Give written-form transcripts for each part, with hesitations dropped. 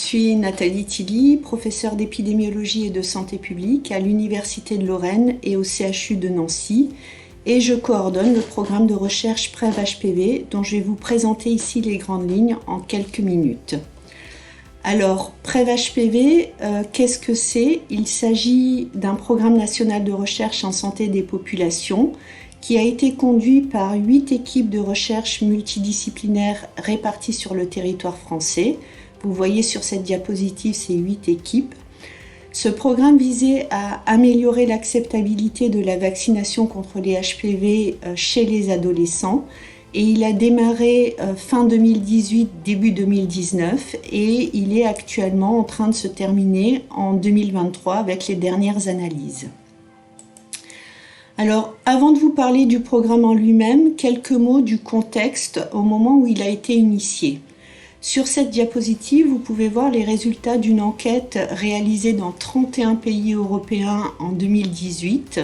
suis Nathalie Tilly, professeure d'épidémiologie et de santé publique à l'Université de Lorraine et au CHU de Nancy, et je coordonne le programme de recherche PrEV-HPV dont je vais vous présenter ici les grandes lignes en quelques minutes. Alors, PrEV-HPV, qu'est-ce que c'est? Il s'agit d'un programme national de recherche en santé des populations qui a été conduit par 8 équipes de recherche multidisciplinaires réparties sur le territoire français. Vous voyez sur cette diapositive ces 8 équipes. Ce programme visait à améliorer l'acceptabilité de la vaccination contre les HPV chez les adolescents et il a démarré fin 2018, début 2019 et il est actuellement en train de se terminer en 2023 avec les dernières analyses. Alors, avant de vous parler du programme en lui-même, quelques mots du contexte au moment où il a été initié. Sur cette diapositive, vous pouvez voir les résultats d'une enquête réalisée dans 31 pays européens en 2018,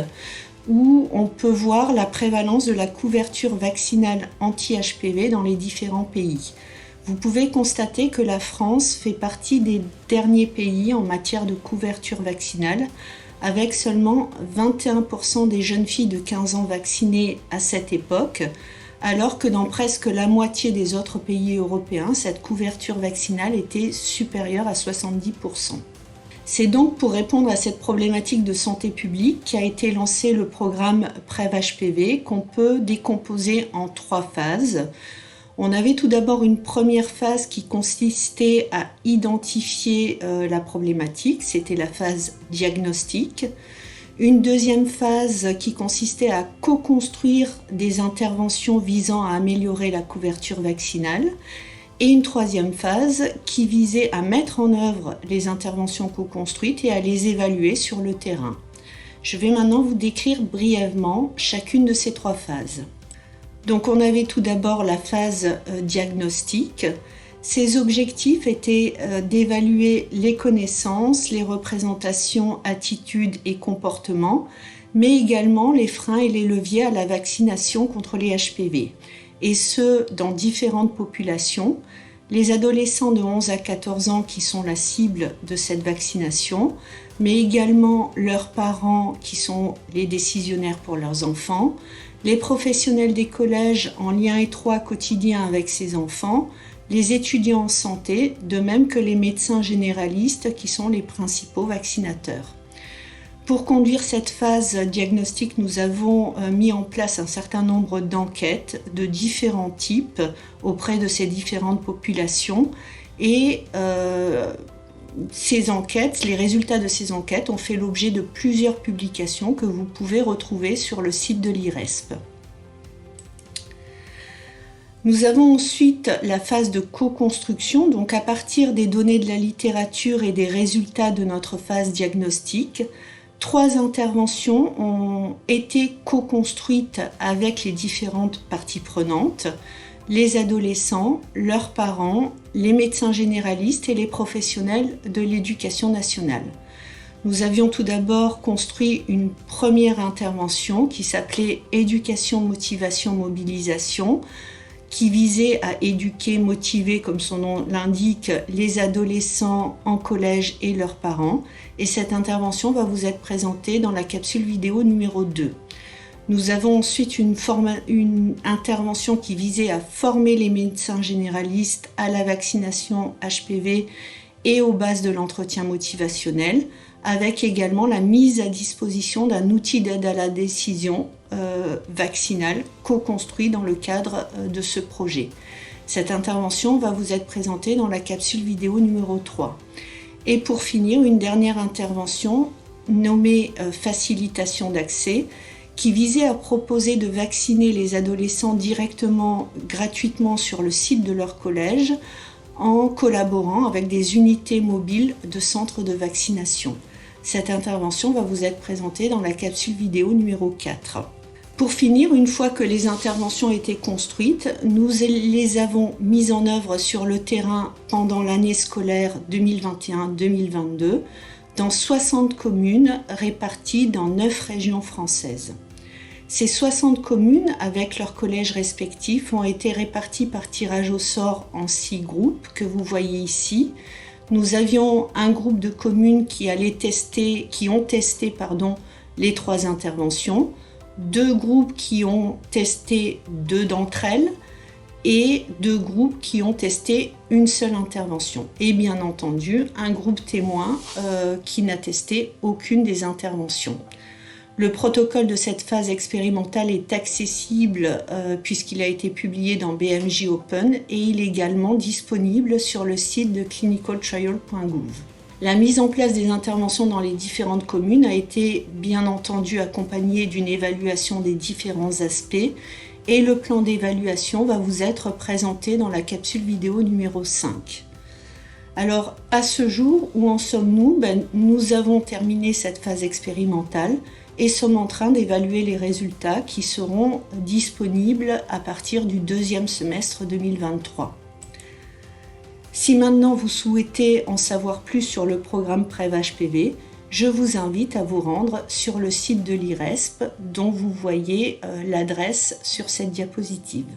où on peut voir la prévalence de la couverture vaccinale anti-HPV dans les différents pays. Vous pouvez constater que la France fait partie des derniers pays en matière de couverture vaccinale, avec seulement 21% des jeunes filles de 15 ans vaccinées à cette époque, alors que dans presque la moitié des autres pays européens, cette couverture vaccinale était supérieure à 70%. C'est donc pour répondre à cette problématique de santé publique qu'a été lancé le programme PrEV-HPV qu'on peut décomposer en 3 phases. On avait tout d'abord une première phase qui consistait à identifier la problématique, c'était la phase diagnostique. Une deuxième phase qui consistait à co-construire des interventions visant à améliorer la couverture vaccinale. Et une troisième phase qui visait à mettre en œuvre les interventions co-construites et à les évaluer sur le terrain. Je vais maintenant vous décrire brièvement chacune de ces 3 phases. Donc on avait tout d'abord la phase diagnostique. Ses objectifs étaient d'évaluer les connaissances, les représentations, attitudes et comportements, mais également les freins et les leviers à la vaccination contre les HPV. Et ce, dans différentes populations. Les adolescents de 11 à 14 ans qui sont la cible de cette vaccination, mais également leurs parents qui sont les décisionnaires pour leurs enfants, les professionnels des collèges en lien étroit quotidien avec ces enfants, les étudiants en santé, de même que les médecins généralistes qui sont les principaux vaccinateurs. Pour conduire cette phase diagnostique, nous avons mis en place un certain nombre d'enquêtes de différents types auprès de ces différentes populations et ces enquêtes, les résultats de ces enquêtes ont fait l'objet de plusieurs publications que vous pouvez retrouver sur le site de l'IRESP. Nous avons ensuite la phase de co-construction, donc à partir des données de la littérature et des résultats de notre phase diagnostique, 3 interventions ont été co-construites avec les différentes parties prenantes, les adolescents, leurs parents, les médecins généralistes et les professionnels de l'éducation nationale. Nous avions tout d'abord construit une première intervention qui s'appelait « Éducation, motivation, mobilisation », qui visait à éduquer, motiver, comme son nom l'indique, les adolescents en collège et leurs parents. Et cette intervention va vous être présentée dans la capsule vidéo numéro 2. Nous avons ensuite une intervention qui visait à former les médecins généralistes à la vaccination HPV et aux bases de l'entretien motivationnel, avec également la mise à disposition d'un outil d'aide à la décision vaccinale co-construit dans le cadre de ce projet. Cette intervention va vous être présentée dans la capsule vidéo numéro 3. Et pour finir, une dernière intervention nommée facilitation d'accès qui visait à proposer de vacciner les adolescents directement, gratuitement sur le site de leur collège en collaborant avec des unités mobiles de centres de vaccination. Cette intervention va vous être présentée dans la capsule vidéo numéro 4. Pour finir, une fois que les interventions étaient construites, nous les avons mises en œuvre sur le terrain pendant l'année scolaire 2021-2022 dans 60 communes réparties dans 9 régions françaises. Ces 60 communes, avec leurs collèges respectifs, ont été réparties par tirage au sort en 6 groupes que vous voyez ici. Nous avions un groupe de communes qui ont testé les 3 interventions, 2 groupes qui ont testé 2 d'entre elles et 2 groupes qui ont testé une seule intervention. Et bien entendu, un groupe témoin qui n'a testé aucune des interventions. Le protocole de cette phase expérimentale est accessible puisqu'il a été publié dans BMJ Open et il est également disponible sur le site de clinicaltrial.gouv. La mise en place des interventions dans les différentes communes a été bien entendu accompagnée d'une évaluation des différents aspects et le plan d'évaluation va vous être présenté dans la capsule vidéo numéro 5. Alors à ce jour, où en sommes-nous ? Nous avons terminé cette phase expérimentale et sommes en train d'évaluer les résultats qui seront disponibles à partir du 2e semestre 2023. Si maintenant vous souhaitez en savoir plus sur le programme PrEV-HPV, je vous invite à vous rendre sur le site de l'IRESP dont vous voyez l'adresse sur cette diapositive.